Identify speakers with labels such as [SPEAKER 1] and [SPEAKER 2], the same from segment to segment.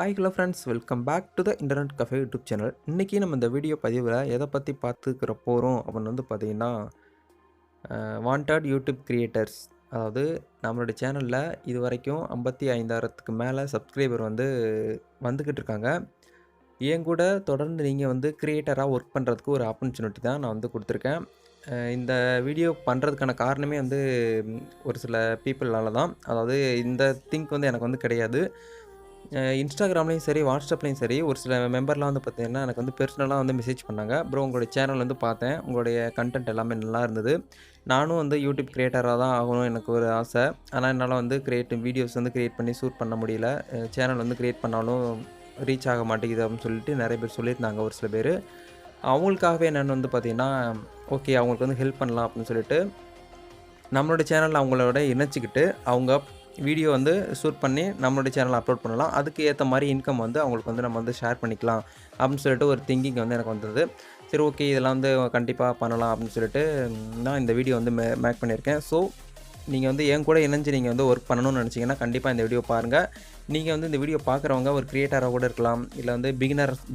[SPEAKER 1] Hi hello friends, welcome back to the internet cafe YouTube channel. இன்றைக்கி நம்ம இந்த video பதிவில் எதை பற்றி பார்த்துக்கிற போகிறோம் அப்படின்னு வந்து பார்த்தீங்கன்னா, வாண்டட் யூடியூப் கிரியேட்டர்ஸ். அதாவது நம்மளுடைய சேனலில் இது வரைக்கும் 55,000க்கு மேலே சப்ஸ்கிரைபர் வந்து வந்துக்கிட்டு இருக்காங்க. என் கூட தொடர்ந்து நீங்கள் வந்து கிரியேட்டராக ஒர்க் பண்ணுறதுக்கு ஒரு ஆப்பர்ச்சுனிட்டி தான் நான் வந்து கொடுத்துருக்கேன். இந்த வீடியோ பண்ணுறதுக்கான காரணமே வந்து ஒரு சில பீப்புள்னால தான். அதாவது இந்த திங்க் வந்து எனக்கு வந்து கிடையாது. இன்ஸ்டாகிராம்லேயும் சரி, வாட்ஸ்அப்லேயும் சரி, ஒரு சில மெம்பர்லாம் வந்து பார்த்தீங்கன்னா, எனக்கு வந்து பெர்சனலாக வந்து மெசேஜ் பண்ணாங்க. ப்ரோ, உங்களுடைய சேனல் வந்து பார்த்தேன். உங்களுடைய கன்டென்ட் எல்லாமே நல்லா இருந்தது. நானும் வந்து யூடியூப் கிரியேட்டராக தான் ஆகணும் எனக்கு ஒரு ஆசை. ஆனால் என்னால் வந்து வீடியோஸ் வந்து கிரியேட் பண்ணி ஷூட் பண்ண முடியல. சேனல் வந்து கிரியேட் பண்ணாலும் ரீச் ஆக மாட்டேங்குது அப்படின்னு சொல்லிட்டு நிறைய பேர் சொல்லியிருந்தாங்க ஒரு சில பேர். அவங்களுக்காகவே நான் வந்து பார்த்தீங்கன்னா, ஓகே அவங்களுக்கு வந்து ஹெல்ப் பண்ணலாம் அப்படின்னு சொல்லிட்டு, நம்மளோட சேனலில் அவங்களோட இணைச்சிக்கிட்டு, அவங்க வீடியோ வந்து ஷூட் பண்ணி நம்மளுடைய சேனலில் அப்லோட் பண்ணலாம். அதுக்கு ஏற்ற மாதிரி இன்கம் வந்து அவங்களுக்கு வந்து நம்ம வந்து ஷேர் பண்ணிக்கலாம் அப்படின்னு சொல்லிட்டு ஒரு திங்கிங் வந்து எனக்கு வந்தது. சரி, ஓகே இதெல்லாம் வந்து கண்டிப்பாக பண்ணலாம் அப்படின்னு சொல்லிட்டு நான் இந்த வீடியோ வந்து மேக் பண்ணியிருக்கேன். ஸோ நீங்கள் வந்து என் கூட இணைஞ்சு நீங்கள் வந்து ஒர்க் பண்ணணும்னு நினச்சிங்கன்னா கண்டிப்பாக இந்த வீடியோ பாருங்கள். நீங்கள் வந்து இந்த வீடியோ பார்க்குறவங்க ஒரு கிரியேட்டராக கூட இருக்கலாம், இல்லை வந்து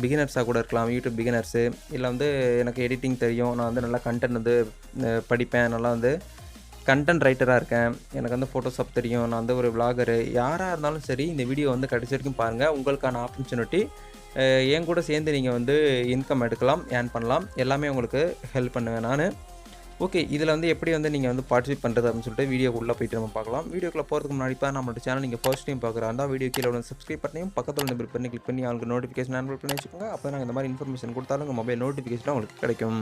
[SPEAKER 1] பிகினர்ஸாக கூட இருக்கலாம், யூடியூப் பிகினர்ஸு, இல்லை வந்து எனக்கு எடிட்டிங் தெரியும், நான் வந்து நல்லா கண்டென்ட் வந்து படிப்பேன், நல்லா வந்து கண்டென்ட் ரைட்டராக இருக்கேன், எனக்கு வந்து ஃபோட்டோஷாப் தெரியும், நான் வந்து ஒரு விளாகரு, யாராக இருந்தாலும் சரி இந்த வீடியோ வந்து கடைசி வரைக்கும் பாருங்கள். உங்களுக்கான ஆப்பர்ச்சுனிட்டி என் கூட சேர்ந்து நீங்கள் வந்து இன்கம் எடுக்கலாம், ஏர்ன் பண்ணலாம். எல்லாமே உங்களுக்கு ஹெல்ப் பண்ணுவேன் நான். ஓகே, இதில் வந்து எப்படி வந்து நீங்கள் வந்து பார்ட்டிசிபேட் பண்ணுறது அப்படின்னு சொல்லிட்டு வீடியோக்குள்ளே போய்ட்டு நம்ம பார்க்கலாம். வீடியோக்குள்ளே போகிறதுக்கு முன்னாடி தான் நம்மளோட சேனல் நீங்கள் ஃபர்ஸ்ட் டைம் பார்க்குறா இருந்தால் வீடியோ கீழே வந்து சப்ஸ்கிரைப் பண்ணியும் பக்கத்தில் வந்து பில் பண்ணி கிளிக் பண்ணி அவங்களுக்கு நோட்டிஃபிகேஷன் ஆன் பண்ணி வச்சுக்கோங்க. அப்போ நாங்கள் இந்த மாதிரி இன்ஃபர்மேஷன் கொடுத்தாலும் உங்கள் மொபைல் நோட்டிஃபிகேஷன் உங்களுக்கு கிடைக்கும்.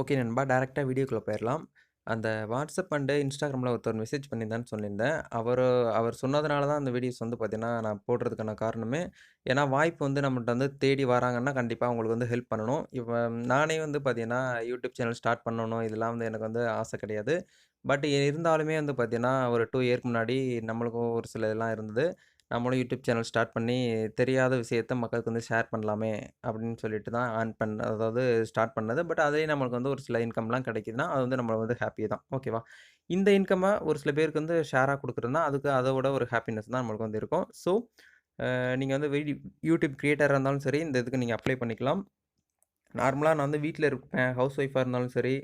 [SPEAKER 1] ஓகே நண்பா, டேரெக்டாக வீடியோக்குள்ளே போயிடலாம். அந்த வாட்ஸ்அப் அண்டு இன்ஸ்டாகிராமில் ஒருத்தர் மெசேஜ் பண்ணியிருந்தான்னு சொல்லியிருந்தேன். அவர் சொன்னதுனால தான் அந்த வீடியோஸ் வந்து பார்த்தீங்கன்னா, நான் போடுறதுக்கான காரணமே. ஏன்னா வாய்ப்பு வந்து நம்மள்ட்ட வந்து தேடி வராங்கன்னா, கண்டிப்பாக அவங்களுக்கு வந்து ஹெல்ப் பண்ணணும். நானே வந்து பார்த்தீங்கன்னா, யூடியூப் சேனல் ஸ்டார்ட் பண்ணணும், இதெல்லாம் வந்து எனக்கு வந்து ஆசை கிடையாது. பட் இருந்தாலுமே வந்து பார்த்தீங்கன்னா, ஒரு 2 இயர்க்கு முன்னாடி நம்மளுக்கும் ஒரு சில இதெல்லாம் இருந்தது. நம்மளும் யூடியூப் சேனல் ஸ்டார்ட் பண்ணி, தெரியாத விஷயத்த மக்களுக்கு வந்து ஷேர் பண்ணலாமே அப்படின்னு சொல்லிட்டு தான் அதாவது ஸ்டார்ட் பண்ணது. பட் அதிலேயே நம்மளுக்கு வந்து ஒரு சில இன்கம்லாம் கிடைக்குதுன்னா, அது வந்து நம்மள வந்து ஹாப்பி தான். ஓகேவா? இந்த இன்கம்ம ஒரு சில பேருக்கு வந்து ஷேரா குடுக்குறதுனா, அதுக்கு அதோட ஒரு ஹாப்பினஸ் தான் நம்மளுக்கு வந்து இருக்கும். ஸோ, நீங்க வந்து யூடியூப் கிரியேட்டரா இருந்தாலும் சரி, இந்த இதுக்கு நீங்க அப்ளை பண்ணிக்கலாம். நார்மலா நான் வந்து வீட்ல இருப்பேன். ஹவுஸ் ஒய்ஃபா இருந்தாலும் சரி,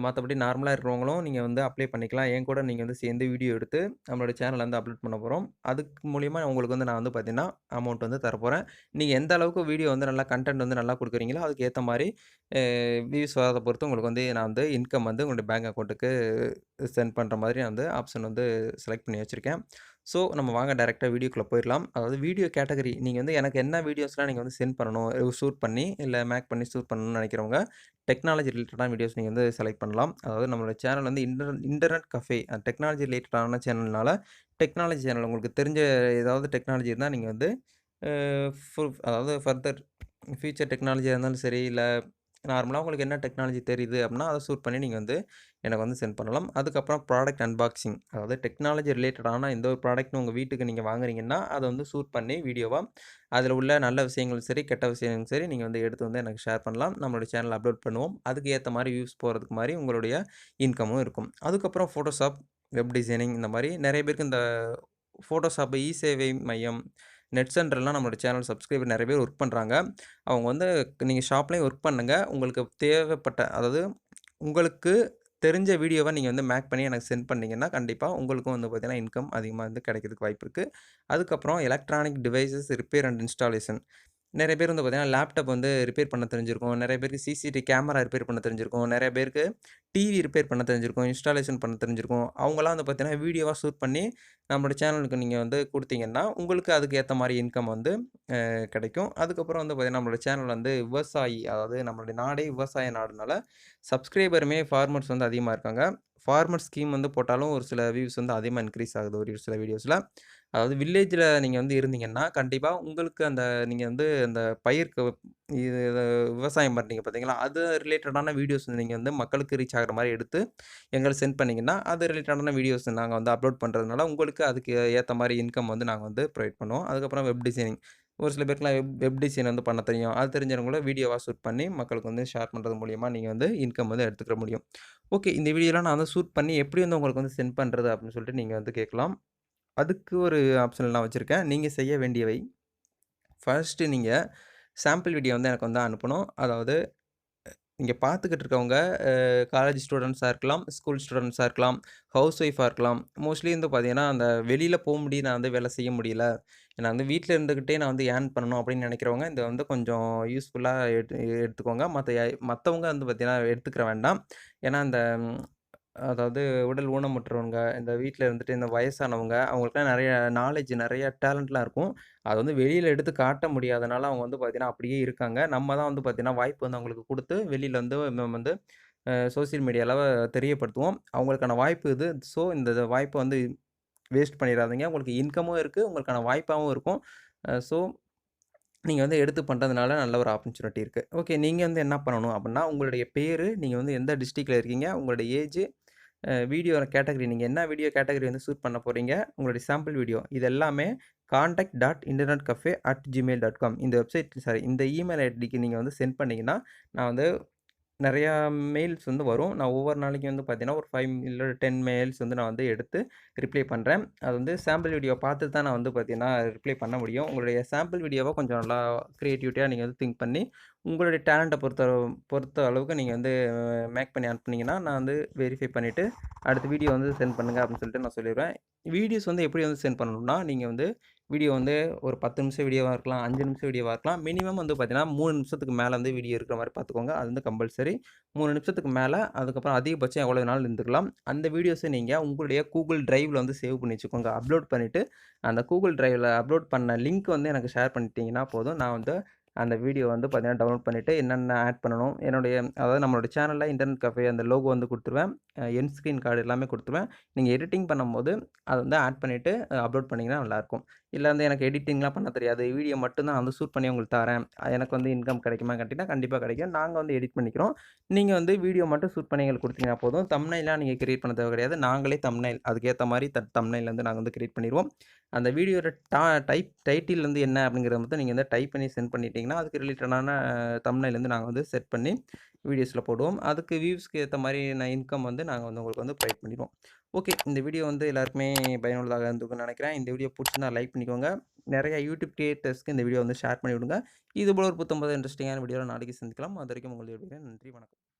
[SPEAKER 1] மத்தபடி நார்மலா இருக்கிறவங்களும் நீங்க வந்து அப்ளை பண்ணிக்கலாம். என் கூட நீங்க வந்து சேர்ந்து வீடியோ எடுத்து நம்மளோட சேனல்ல வந்து அப்லோட் பண்ண போறோம். அதுக்கு மூலியமா உங்களுக்கு வந்து நான் வந்து பார்த்தீங்கன்னா, அமௌண்ட் வந்து தரப்போறேன். நீங்க எந்த அளவுக்கு வீடியோ வந்து நல்லா கன்டென்ட் வந்து நல்லா குடுக்குறீங்களோ, அதுக்கு ஏத்த மாரி வியூஸ் வரத பொறுத்து உங்களுக்கு வந்து நான் வந்து இன்கம் வந்து உங்களுடைய பேங்க் அக்கவுண்ட்டுக்கு சென்ட் பண்ற மாதிரி நான் வந்து ஆப்ஷன் வந்து செலக்ட் பண்ணி வச்சிருக்கேன். ஸோ, நம்ம வாங்க டைரக்ட்டா வீடியோக்குள்ள போயிரலாம். அதாவது வீடியோ கேட்டகரி நீங்க வந்து எனக்கு என்ன வீடியோஸ்லாம் நீங்க வந்து சென்ட் பண்ணணும், ஷூட் பண்ணி இல்ல மேக் பண்ணி ஷூட் பண்ணணும்னு நெனைக்கிறவங்க, டெக்னாலஜி ரிலேட்டடான வீடியோஸ் நீங்க வந்து செலக்ட் பண்ணலாம். அதாவது நம்மளோட சேனல் வந்து இன்டர்நெட் கஃபே டெக்னாலஜி ரிலேட்டடான சேனல்னால, டெக்னாலஜி சேனல் உங்களுக்கு தெரிஞ்ச ஏதாவது டெக்னாலஜி இருந்தா நீங்க வந்து அ அதாவது ஃபர்தர் ஃபியூச்சர் டெக்னாலஜியா இருந்தாலும் சரி, இல்ல நார்மலா உங்களுக்கு என்ன டெக்னாலஜி தெரியுது அப்டின்னா, அத ஷூட் பண்ணி நீங்க வந்து எனக்கு வந்து சென்ட் பண்ணலாம். அதுக்கப்புறம் ப்ராடக்ட் அன்பாக்சிங், அதாவது டெக்னாலஜி ரிலேட்டடான எந்த ஒரு ப்ராடக்ட்டும் உங்க வீட்டுக்கு நீங்க வாங்குறீங்கன்னா, அத வந்து ஷூட் பண்ணி வீடியோவா, அதில உள்ள நல்ல விஷயங்களும் சரி, கெட்ட விஷயங்களும் சரி, நீங்க வந்து எடுத்து வந்து எனக்கு ஷேர் பண்ணலாம். நம்மளுடைய சேனல்ல அப்லோட் பண்ணுவோம். அதுக்கு ஏத்த மாரி வியூஸ் போறதுக்கு மாரி உங்களுடைய இன்கமும் இருக்கும். அதுக்கப்புறம் ஃபோட்டோஷாப், வெப் டிசைனிங் இந்த மாரி நெறைய பேருக்கு இந்த ஃபோட்டோஷாப் இ-சேவை மையம், நெட் சென்டர்லாம் நம்மளோட சேனல் சப்ஸ்கிரைபர் நெறைய பேர் ஒர்க் பண்றாங்க. அவங்க வந்து நீங்க ஷாப்லயும் ஒர்க் பண்ணுங்க. உங்களுக்கு தேவைப்பட்ட அதாவது உங்களுக்கு தெரிஞ்ச வீடியோவ நீங்க வந்து மேக் பண்ணி எனக்கு சென்ட் பண்ணீங்கன்னா, கண்டிப்பா உங்களுக்கும் வந்து பார்த்தீங்கன்னா, இன்கம் அதிகமா வந்து கிடைக்கிறதுக்கு வாய்ப்பு இருக்கு. அதுக்கப்புறம் electronic devices repair and installation. நெறைய பேர் வந்து பார்த்தீங்கன்னா, லேப்டாப் வந்து ரிப்பேர் பண்ண தெரிஞ்சிருக்கும். நெறைய பேருக்கு சிசிடிவி கேமரா ரிப்பேர் பண்ண தெரிஞ்சிருக்கும். நெறைய பேருக்கு டிவி ரிப்பேர் பண்ண தெரிஞ்சிருக்கும். இன்ஸ்டாலேஷன் பண்ண தெரிஞ்சிருக்கும். அவங்கலாம் வந்து பார்த்தீங்கன்னா, வீடியோவா ஷூட் பண்ணி நம்மளோட சேனலுக்கு நீங்க வந்து குடுத்தீங்கன்னா, உங்களுக்கு அதுக்கு ஏத்த மாரி இன்கம் வந்து கிடைக்கும். அதுக்கப்புறம் வந்து பார்த்தீங்கன்னா, நம்மளோட சேனல் வந்து விவசாயி, அதாவது நம்மளுடைய நாடே விவசாய நாடுனால, சப்ஸ்கிரைபருமே ஃபார்மர்ஸ் வந்து அதிகமா இருக்காங்க. ஃபார்மர் ஸ்கீம் வந்து போட்டாலும் ஒரு சில வியூஸ் வந்து அதிகமா இன்கிரீஸ் ஆகுது ஒரு சில வீடியோஸ்ல. அதாவது வில்லேஜ்ல நீங்க வந்து இருந்தீங்கன்னா, கண்டிப்பா உங்களுக்கு நீங்க வந்து அந்த பயிருக்கு இது விவசாயம் பண்றீங்க பார்த்தீங்களா? அது ரிலேட்டடான வீடியோஸ் நீங்க வந்து மக்களுக்கு ரீச் ஆகுற மாரி எடுத்து எங்களுக்கு சென்ட் பண்ணீங்கன்னா, அது ரிலேட்டடான வீடியோஸ் நாங்க வந்து அப்லோட் பண்றதுனால, உங்களுக்கு அதுக்கு ஏத்த மாரி இன்கம் வந்து நாங்க வந்து ப்ரொவைட் பண்ணுவோம். அதுக்கப்புறம் வெப் டிசைனிங். ஒரு சில பேருக்குலாம் வெப் டிசைன் வந்து பண்ண தெரியும். அது தெரிஞ்சவங்கள வீடியோவா ஷூட் பண்ணி மக்களுக்கு வந்து ஷேர் பண்றது மூலியமா நீங்க வந்து இன்கம் வந்து எடுத்துக்க முடியும். ஓகே. இந்த வீடியோலாம் நான் வந்து ஷூட் பண்ணி எப்படி வந்து உங்களுக்கு வந்து சென்ட் பண்றது அப்படின்னு சொல்லிட்டு நீங்க வந்து கேட்கலாம். அதுக்கு ஒரு ஆப்ஷன் நான் வச்சிருக்கேன். நீங்க செய்ய வேண்டியவை, ஃபர்ஸ்ட்டு நீங்க சாம்பிள் வீடியோ வந்து எனக்கு வந்து அனுப்பணும். அதாவது இங்க பார்த்துக்கிட்டு இருக்கவங்க காலேஜ் ஸ்டூடண்ட்ஸா இருக்கலாம், ஸ்கூல் ஸ்டூடண்ட்ஸா இருக்கலாம், ஹவுஸ் ஒய்ஃபா இருக்கலாம். மோஸ்ட்லி வந்து பார்த்தீங்கன்னா, அந்த வெளியில முடிய நான் வந்து வேலை செய்ய முடியல. நான் வந்து வீட்ல இருந்துகிட்டே நான் வந்து ஏர்ன் பண்ணணும் அப்படின்னு நினைக்கிறவங்க, இத வந்து கொஞ்சம் யூஸ்ஃபுல்லா எடுத்துக்கோங்க. மத்தவங்க வந்து பார்த்தீங்கன்னா எடுத்துக்கிற வேண்டாம். ஏன்னா, இந்த அதாவது உடல் ஊனமுற்றவங்க, இந்த வீட்ல இருந்துட்டு இந்த வயசானவங்க, அவங்களுக்குலாம் நெறைய நாலேட்ஜ், நெறைய டேலண்ட்லாம் இருக்கும். அத வந்து வெளியில எடுத்து காட்ட முடியாதனால அவங்க வந்து பார்த்தீங்கன்னா, அப்படியே இருக்காங்க. நம்ம தான் வந்து பார்த்தீங்கன்னா, வாய்ப்பு வந்து அவங்களுக்கு குடுத்து வெளியில வந்து நம்ம வந்து சோசியல் மீடியால தெரியப்படுத்துவோம். அவங்களுக்கான வாய்ப்பு இது. ஸோ, இந்த வாய்ப்ப வந்து வேஸ்ட் பண்ணிறாதீங்க. உங்களுக்கு இன்கமும் இருக்கு. உங்களுக்கான வாய்ப்பாவும் இருக்கும். ஸோ, நீங்க வந்து எடுத்து பண்றதுனால நல்ல ஒரு ஆப்பர்ச்சுனிட்டி இருக்கு. ஓகே. நீங்க வந்து என்ன பண்ணணும் அப்டின்னா, உங்களுடைய பேரு, நீங்க வந்து எந்த டிஸ்ட்ரிக்ட்ல இருக்கீங்க, உங்களுடைய ஏஜ், வீடியோ கேட்டகரி நீங்க என்ன வீடியோ கேட்டகரி வந்து ஷூட் பண்ண போறீங்க, உங்களுடைய சாம்பிள் வீடியோ இது எல்லாமே contact.internetcafe@gmail.com இந்த வெப்சைட் சாரி இந்த இமெயில் ஐடிக்கு நீங்க வந்து சென்ட் பண்ணீங்கன்னா, நான் வந்து நெறையா மெயில்ஸ் வந்து வரும். நான் ஒவ்வொரு நாளைக்கும் வந்து பார்த்தீங்கன்னா, ஒரு 5 இல்ல 10 மெயில்ஸ் வந்து நான் வந்து எடுத்து ரிப்ளை பண்றேன். அது வந்து சாம்பிள் வீடியோ பார்த்துட்டு தான் நான் வந்து பார்த்தீங்கன்னா, ரிப்ளை பண்ண முடியும். உங்களுடைய சாம்பிள் வீடியோவ கொஞ்சம் நல்லா கிரியேட்டிவிட்டியா நீங்க வந்து திங்க் பண்ணி, உங்களுடைய டேலண்ட்ட பொறுத்த அளவுக்கு நீங்க வந்து மேக் பண்ணி அனுப்புனீங்கன்னா, நான் வந்து வெரிஃபை பண்ணிட்டு, அடுத்த வீடியோ வந்து சென்ட் பண்ணுங்க அப்படின்னு சொல்லிட்டு நான் சொல்லிருவேன். வீடியோஸ் வந்து எப்படி வந்து சென்ட் பண்ணணும்னா, நீங்க வந்து வீடியோ வந்து ஒரு 10 நிமிஷம் வீடியோவா இருக்கலாம், 5 நிமிஷம் வீடியோவா இருக்கலாம். மினிமம் வந்து பார்த்தீங்கன்னா, 3 நிமிஷத்துக்கு மேல வந்து வீடியோ இருக்கிற மாரி பார்த்துக்கோங்க. அது வந்து கம்பல்சரி. 3 நிமிஷத்துக்கு மேல, அதுக்கப்புறம் அதிகபட்சம் எவ்வளோ வேணாலும் இருந்துக்கலாம். அந்த வீடியோஸ நீங்க உங்களுடைய Google Driveல வந்து சேவ் பண்ணி வச்சுக்கோங்க. அப்லோட் பண்ணிட்டு, அந்த Google Driveல அப்லோட் பண்ண லிங்க் வந்து எனக்கு ஷேர் பண்ணிட்டீங்கன்னா போதும். நான் வந்து அந்த வீடியோ வந்து பார்த்தீங்கன்னா, டவுன்லோட் பண்ணிட்டு என்னென்ன ஆட் பண்ணணும், என்னுடைய அதாவது நம்மளோட சேனல்ல இன்டர்நெட் கஃபே அந்த லோகோ வந்து குடுத்துருவேன். எண்ட் ஸ்க்ரீன் கார்டு எல்லாமே குடுத்துருவேன். நீங்க எடிட்டிங் பண்ணும்போது, அத வந்து ஆட் பண்ணிட்டு அப்லோட் பண்ணீங்கன்னா நல்லாயிருக்கும். இல்ல வந்து எனக்கு எடிட்டிங்லாம் பண்ண தெரியாது. வீடியோ மட்டும் தான் வந்து ஷூட் பண்ணி உங்களுக்கு தரேன். எனக்கு வந்து இன்கம் கிடைக்குமான்னு கேட்டீங்கன்னா, கண்டிப்பா கிடைக்கும். நாங்க வந்து எடிட் பண்ணிக்கிறோம். நீங்க வந்து வீடியோ மட்டும் ஷூட் பண்ணி எங்களுக்கு குடுத்தீங்கன்னா போதும். தம்ப்நெயில்லாம் நீங்க கிரியேட் பண்ண தேவை கிடையாது. நாங்களே தம்ப்நெயில் அதுக்கேத்த மாரி தம்ப்நெயில் வந்து நாங்க வந்து கிரியேட் பண்ணிருவோம். அந்த வீடியோட டைட்டில் வந்து என்ன அப்படிங்கிறத மட்டும் நீங்க வந்து டைப் பண்ணி சென்ட் பண்ணிட்டீங்கன்னா, அதுக்கு ரிலேட்டடான தம்ப்நெயில் வந்து நாங்க வந்து செட் பண்ணி வீடியோஸ்ல போடுவோம். அதுக்கு வியூஸ்க்கு ஏத்த மாரியான இன்கம் வந்து நாங்க வந்து உங்களுக்கு வந்து ப்ரொவைட் பண்ணிருவோம். ஓகே. இந்த வீடியோ வந்து எல்லாருக்குமே பயனுள்ளதாக இருந்திருக்கும்னு நெனைக்கிறேன். இந்த வீடியோ புடிச்சிருந்தா லைக் பண்ணிக்கோங்க. நெறைய யூடியூப் கிரியேட்டர்ஸ்க்கு இந்த வீடியோ வந்து ஷேர் பண்ணி விடுங்க. இதுபோல ஒரு புத்தம் புது இன்ட்ரஸ்டிங்கான வீடியோல நாளைக்கு சந்திக்கலாம். அதுவரைக்கும் உங்களை விடைபெறுகிறேன். நன்றி, வணக்கம்.